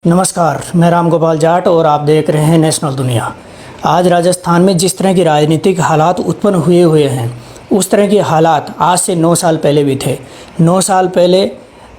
नमस्कार, मैं राम गोपाल जाट और आप देख रहे हैं नेशनल दुनिया। आज राजस्थान में जिस तरह की राजनीतिक हालात उत्पन्न हुए हैं उस तरह के हालात आज से 9 साल पहले भी थे। 9 साल पहले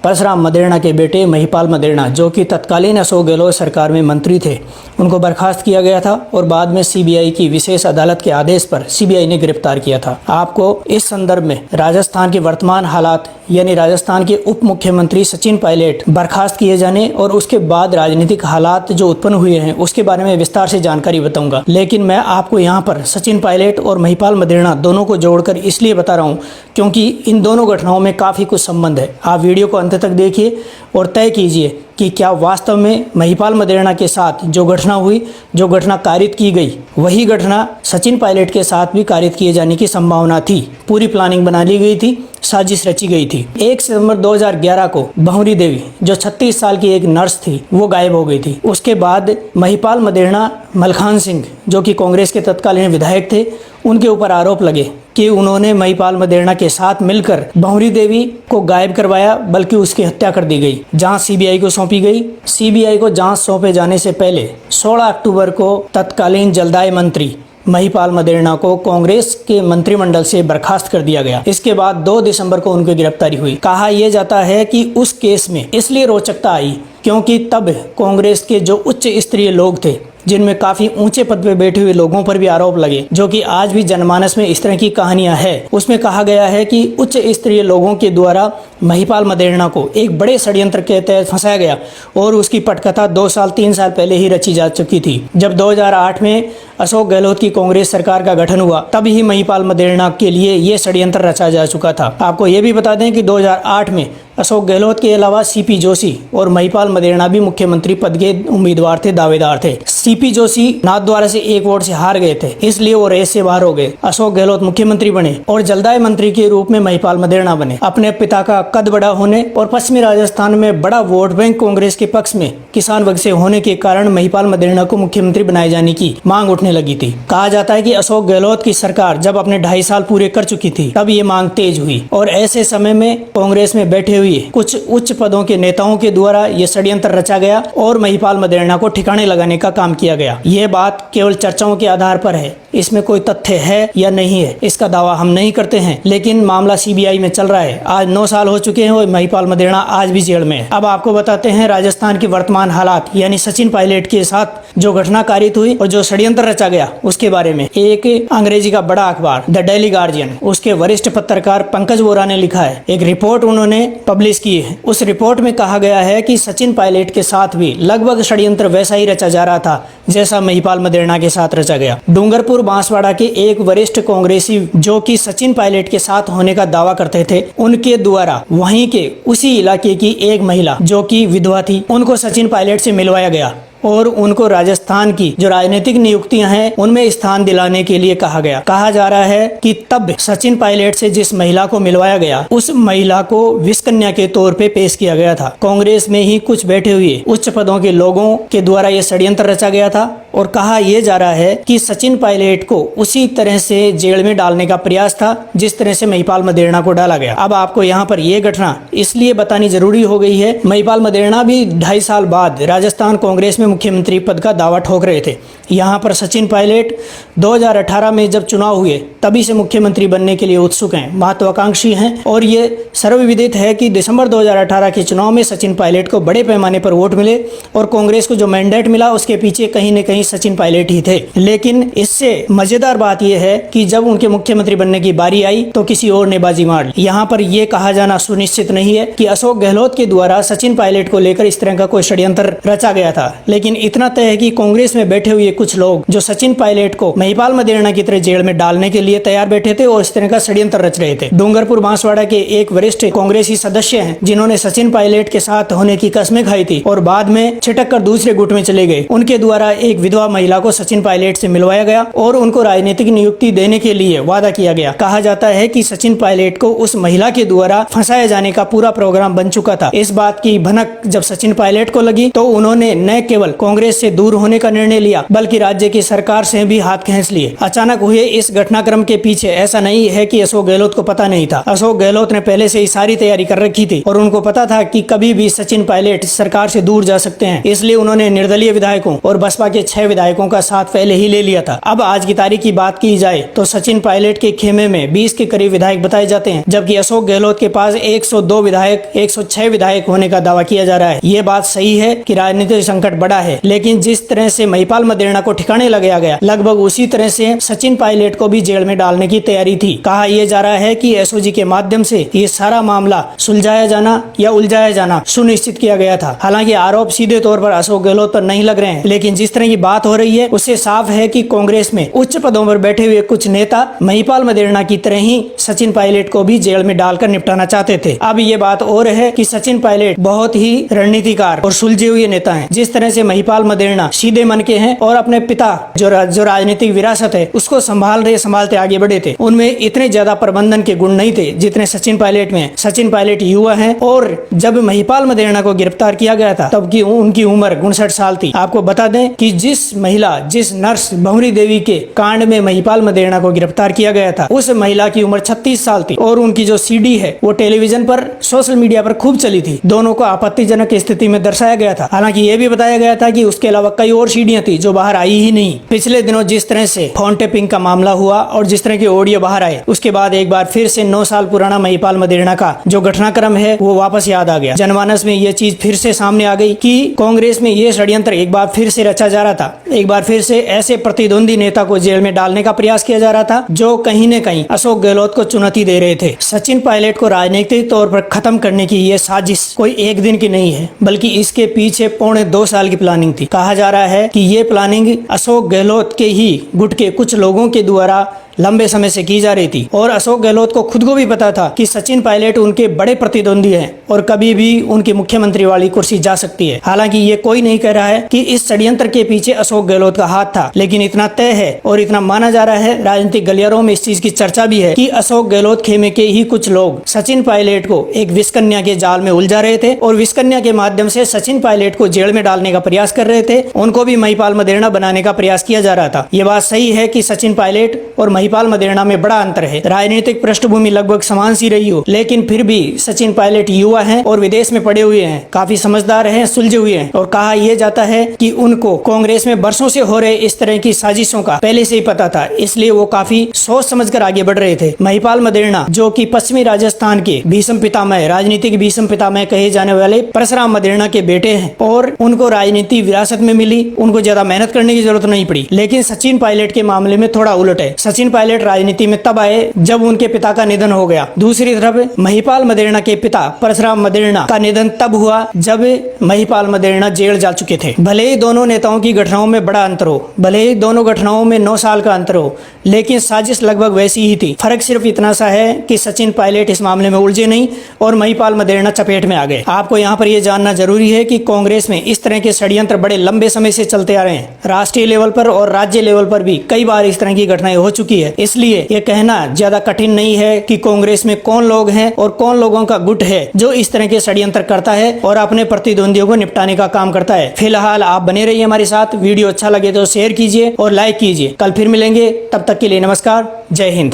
परशुराम मदेरणा के बेटे महिपाल मदेरणा, जो कि तत्कालीन अशोक गहलोत सरकार में मंत्री थे, उनको बर्खास्त किया गया था और बाद में सीबीआई की विशेष अदालत के आदेश पर सीबीआई ने गिरफ्तार किया था। आपको इस संदर्भ में राजस्थान के वर्तमान हालात यानी राजस्थान के उप मुख्यमंत्री सचिन पायलट बर्खास्त किए जाने और उसके बाद राजनीतिक हालात जो उत्पन्न हुए हैं उसके बारे में विस्तार से जानकारी बताऊंगा। लेकिन मैं आपको यहाँ पर सचिन पायलट और महिपाल मदेरणा दोनों को जोड़कर इसलिए बता रहा हूँ क्योंकि इन दोनों घटनाओं में काफ़ी कुछ संबंध है। आप वीडियो को अंत तक देखिए और तय कीजिए कि क्या वास्तव में महिपाल मदेरणा के साथ जो घटना हुई, जो घटना कारित की गई, वही घटना सचिन पायलट के साथ भी कारित किए जाने की संभावना थी। पूरी प्लानिंग बना ली गई थी, साजिश रची गई थी। 1 सितंबर 2011 को बहुरी देवी, जो 36 साल की एक नर्स थी, वो गायब हो गई थी। उसके बाद महिपाल मदेरणा, मलखान सिंह, जो कि कांग्रेस के तत्कालीन विधायक थे, उनके ऊपर आरोप लगे कि उन्होंने महिपाल मदेरणा के साथ मिलकर बहुरी देवी को गायब करवाया, बल्कि उसकी हत्या कर दी गई। जांच सीबीआई को सौंपी गई। सीबीआई को जांच सौंपे जाने से पहले 16 अक्टूबर को तत्कालीन जलदाय मंत्री महिपाल मदेरणा को कांग्रेस के मंत्रिमंडल से बर्खास्त कर दिया गया। इसके बाद 2 दिसंबर को उनकी गिरफ्तारी हुई। कहा यह जाता है कि उस केस में इसलिए रोचकता आई क्योंकि तब कांग्रेस के जो उच्च स्तरीय लोग थे, जिनमें काफी ऊंचे पद पे बैठे हुए लोगों पर भी आरोप लगे, जो कि आज भी जनमानस में इस तरह की कहानियां हैं। उसमें कहा गया है कि उच्च स्तरीय लोगों के द्वारा महिपाल मदेरणा को एक बड़े षड्यंत्र के तहत फंसाया गया और उसकी पटकथा 2 साल 3 साल पहले ही रची जा चुकी थी। जब 2008 में अशोक गहलोत की कांग्रेस सरकार का गठन हुआ, तब ही महिपाल मदेरणा के लिए ये षड्यंत्र रचा जा चुका था। आपको ये भी बता दें कि 2008 में अशोक गहलोत के अलावा सीपी जोशी और महिपाल मदेरणा भी मुख्यमंत्री पद के उम्मीदवार थे, दावेदार थे। सीपी जोशी नाथद्वारा से 1 वोट से हार गए थे, इसलिए वो रेस से बाहर हो गए। अशोक गहलोत मुख्यमंत्री बने और जलदाय मंत्री के रूप में महिपाल मदेरणा बने। अपने पिता का कद बड़ा होने और पश्चिमी राजस्थान में बड़ा वोट बैंक कांग्रेस के पक्ष में किसान वर्ग से होने के कारण महिपाल मदेरणा को मुख्यमंत्री बनाए जाने की मांग उठने लगी थी। कहा जाता है कि अशोक गहलोत की सरकार जब अपने 2.5 साल पूरे कर चुकी थी, तब ये मांग तेज हुई और ऐसे समय में कांग्रेस में बैठे हुए कुछ उच्च पदों के नेताओं के द्वारा ये षड्यंत्र रचा गया और महिपाल मदेरणा को ठिकाने लगाने का काम किया गया। ये बात केवल चर्चाओं के आधार पर है, इसमें कोई तथ्य है या नहीं है इसका दावा हम नहीं करते हैं, लेकिन मामला सीबीआई में चल रहा है। आज 9 साल हो चुके हैं और महिपाल मदेरणा आज भी जेल में है। अब आपको बताते हैं राजस्थान की वर्तमान हालात, यानी सचिन पायलट के साथ जो घटना कारित हुई और जो षड्यंत्र रचा गया उसके बारे में। एक अंग्रेजी का बड़ा अखबार द डेली गार्जियन, उसके वरिष्ठ पत्रकार पंकज बोरा ने लिखा है, एक रिपोर्ट उन्होंने पब्लिश की है। उस रिपोर्ट में कहा गया है कि सचिन पायलट के साथ भी लगभग षड्यंत्र वैसा ही रचा जा रहा था जैसा महिपाल मदेरणा के साथ रचा गया। डूंगरपुर बांसवाड़ा के एक वरिष्ठ कांग्रेसी, जो कि सचिन पायलट के साथ होने का दावा करते थे, उनके द्वारा वहीं के उसी इलाके की एक महिला, जो कि विधवा थी, उनको सचिन पायलट से मिलवाया गया और उनको राजस्थान की जो राजनीतिक नियुक्तियां हैं उनमें स्थान दिलाने के लिए कहा गया। कहा जा रहा है कि तब सचिन पायलट से जिस महिला को मिलवाया गया, उस महिला को विषकन्या के तौर पे पेश किया गया था। कांग्रेस में ही कुछ बैठे हुए उच्च पदों के लोगों के द्वारा यह षड्यंत्र रचा गया था और कहा यह जा रहा है कि सचिन पायलट को उसी तरह से जेल में डालने का प्रयास था जिस तरह से महिपाल मदेरणा को डाला गया। अब आपको यहाँ पर यह घटना इसलिए बतानी जरूरी हो गई है, महिपाल मदेरणा भी 2.5 साल बाद राजस्थान कांग्रेस में मुख्यमंत्री पद का दावा ठोक रहे थे। यहाँ पर सचिन पायलट 2018 में जब चुनाव हुए तभी से मुख्यमंत्री बनने के लिए उत्सुक हैं, महत्वाकांक्षी हैं और ये सर्वविदित है कि दिसंबर 2018 के चुनाव में सचिन पायलट को बड़े पैमाने पर वोट मिले और कांग्रेस को जो मैंडेट मिला उसके पीछे कहीं न कहीं सचिन पायलट ही थे। लेकिन इससे मजेदार बात यह है कि जब उनके मुख्यमंत्री बनने की बारी आई तो किसी और ने बाजी मार ली। यहाँ पर यह कहा जाना सुनिश्चित नहीं है कि अशोक गहलोत के द्वारा सचिन पायलट को लेकर इस तरह का कोई षड्यंत्र रचा गया था, लेकिन इतना तय है कि कांग्रेस में बैठे हुए कुछ लोग जो सचिन पायलट को महिपाल मदेरणा की तरह जेल में डालने के लिए तैयार बैठे थे और इस तरह का षड्यंत्र रच रहे थे। डूंगरपुर बांसवाड़ा के एक वरिष्ठ कांग्रेसी सदस्य हैं जिन्होंने सचिन पायलट के साथ होने की कस्में खाई थी और बाद में छिटक कर दूसरे गुट में चले गए। उनके द्वारा एक विधवा महिला को सचिन पायलट से मिलवाया गया और उनको राजनीतिक नियुक्ति देने के लिए वादा किया गया। कहा जाता है कि सचिन पायलट को उस महिला के द्वारा फंसाए जाने का पूरा प्रोग्राम बन चुका था। इस बात की भनक जब सचिन पायलट को लगी तो उन्होंने न केवल कांग्रेस से दूर होने का निर्णय लिया बल्कि राज्य की सरकार से भी हाथ खींच लिए। अचानक हुए इस घटनाक्रम के पीछे ऐसा नहीं है कि अशोक गहलोत को पता नहीं था। अशोक गहलोत ने पहले से ही सारी तैयारी कर रखी थी और उनको पता था कि कभी भी सचिन पायलट सरकार से दूर जा सकते हैं, इसलिए उन्होंने निर्दलीय विधायकों और बसपा के 6 विधायकों का साथ पहले ही ले लिया था। अब आज की तारीख की बात की जाए तो सचिन पायलट के खेमे में 20 के करीब विधायक बताए जाते हैं, जबकि अशोक गहलोत के पास 102 विधायक 106 विधायक होने का दावा किया जा रहा है। ये बात सही है कि राजनीतिक संकट बड़ा है, लेकिन जिस तरह से महिपाल मदेरणा को ठिकाने लगाया गया, लगभग उसी तरह से सचिन पायलट को भी जेल में डालने की तैयारी थी। कहा यह जा रहा है कि एसओजी के माध्यम से ये सारा मामला सुलझाया जाना या उलझाया जाना सुनिश्चित किया गया था। हालांकि आरोप सीधे तौर पर अशोक गहलोत पर नहीं लग रहे हैं, लेकिन जिस तरह की बात हो रही है उससे साफ है कि कांग्रेस में उच्च पदों पर बैठे हुए कुछ नेता महिपाल मदेरणा की तरह ही सचिन पायलट को भी जेल में डालकर निपटाना चाहते थे। अब ये बात और है कि सचिन पायलट बहुत ही रणनीतिकार और सुलझे हुए नेता हैं। जिस तरह से महिपाल मदेरणा सीधे मन के हैं और अपने पिता जो राजनीतिक विरासत है उसको संभालते आगे बढ़े थे, उनमें इतने ज्यादा प्रबंधन के गुण नहीं थे जितने सचिन पायलट में। सचिन पायलट युवा है और जब महिपाल मदेरणा को गिरफ्तार किया गया था तब की उनकी उम्र 59 साल थी। आपको बता दें कि जिस नर्स भंवरी देवी के कांड में महिपाल मदेरणा को गिरफ्तार किया गया था, उस महिला की उम्र 36 साल थी और उनकी जो सीडी है वो टेलीविजन पर, सोशल मीडिया पर खूब चली थी। दोनों को आपत्तिजनक स्थिति में दर्शाया गया था। हालांकि ये भी बताया गया था कि उसके अलावा कई और सीडियां थी जो बाहर आई ही नहीं। पिछले दिनों जिस तरह से फोन टेपिंग का मामला हुआ और जिस तरह के ऑडियो बाहर आए, उसके बाद एक बार फिर से 9 साल पुराना महिपाल मदेरणा का जो घटनाक्रम है वो वापस याद आ गया। जनमानस में ये चीज फिर से सामने आ गई कि कांग्रेस में ये षड्यंत्र एक बार फिर से रचा जा रहा था। एक बार फिर से ऐसे प्रतिद्वंदी नेता को जेल में डालने का प्रयास किया जा रहा था जो कहीं न कहीं अशोक गहलोत को चुनौती दे रहे थे। सचिन पायलट को राजनीतिक तौर पर खत्म करने की ये साजिश कोई एक दिन की नहीं है, बल्कि इसके पीछे 2.25 साल की प्लानिंग थी। कहा जा रहा है कि ये प्लानिंग अशोक गहलोत के ही गुट के कुछ लोगों के द्वारा लंबे समय से की जा रही थी और अशोक गहलोत को खुद को भी पता था कि सचिन पायलट उनके बड़े प्रतिद्वंदी हैं और कभी भी उनकी मुख्यमंत्री वाली कुर्सी जा सकती है। हालांकि ये कोई नहीं कह रहा है कि इस षड्यंत्र के पीछे अशोक गहलोत का हाथ था, लेकिन इतना तय है और इतना माना जा रहा है, राजनीतिक गलियारों में इस चीज की चर्चा भी है कि अशोक गहलोत खेमे के ही कुछ लोग सचिन पायलट को एक विषकन्या के जाल में उलझा रहे थे और विषकन्या के माध्यम से सचिन पायलट को जेल में डालने का प्रयास कर रहे थे। उनको भी महिपाल मदेरणा बनाने का प्रयास किया जा रहा था। ये बात सही है कि सचिन पायलट और महिपाल मदेरणा में बड़ा अंतर है। राजनीतिक पृष्ठभूमि लगभग समान सी रही हो, लेकिन फिर भी सचिन पायलट युवा हैं और विदेश में पड़े हुए हैं, काफी समझदार हैं, सुलझे हुए हैं और कहा यह जाता है कि उनको कांग्रेस में बरसों से हो रहे इस तरह की साजिशों का पहले से ही पता था, इसलिए वो काफी सोच समझकर आगे बढ़ रहे थे। महिपाल मदेरणा जो कि पश्चिमी राजस्थान के भीष्म पितामह, राजनीतिक भीष्म पितामह कहे जाने वाले परशुराम मदेरणा के बेटे हैं और उनको राजनीति विरासत में मिली, उनको ज्यादा मेहनत करने की जरूरत नहीं पड़ी। लेकिन सचिन पायलट के मामले में थोड़ा उलट है। सचिन पायलट राजनीति में तब आए जब उनके पिता का निधन हो गया। दूसरी तरफ महिपाल मदेरणा के पिता परशुराम मदेरणा का निधन तब हुआ जब महिपाल मदेरणा जेल जा चुके थे। भले ही दोनों नेताओं की घटनाओं में बड़ा अंतर हो, भले ही दोनों घटनाओं में 9 साल का अंतर हो, लेकिन साजिश लगभग वैसी ही थी। फर्क सिर्फ इतना सा है कि सचिन पायलट इस मामले में उलझे नहीं और महिपाल मदेरणा चपेट में आ गए। आपको यहाँ पर यह जानना जरूरी है कि कांग्रेस में इस तरह के षड्यंत्र बड़े लंबे समय से चलते आ रहे हैं। राष्ट्रीय लेवल पर और राज्य लेवल पर भी कई बार इस तरह की घटनाएं हो चुकी है। इसलिए यह कहना ज्यादा कठिन नहीं है कि कांग्रेस में कौन लोग हैं और कौन लोगों का गुट है जो इस तरह के षड्यंत्र करता है और अपने प्रतिद्वंदियों को निपटाने का काम करता है। फिलहाल आप बने रहिए हमारे साथ। वीडियो अच्छा लगे तो शेयर कीजिए और लाइक कीजिए। कल फिर मिलेंगे, तब तक के लिए नमस्कार, जय हिंद।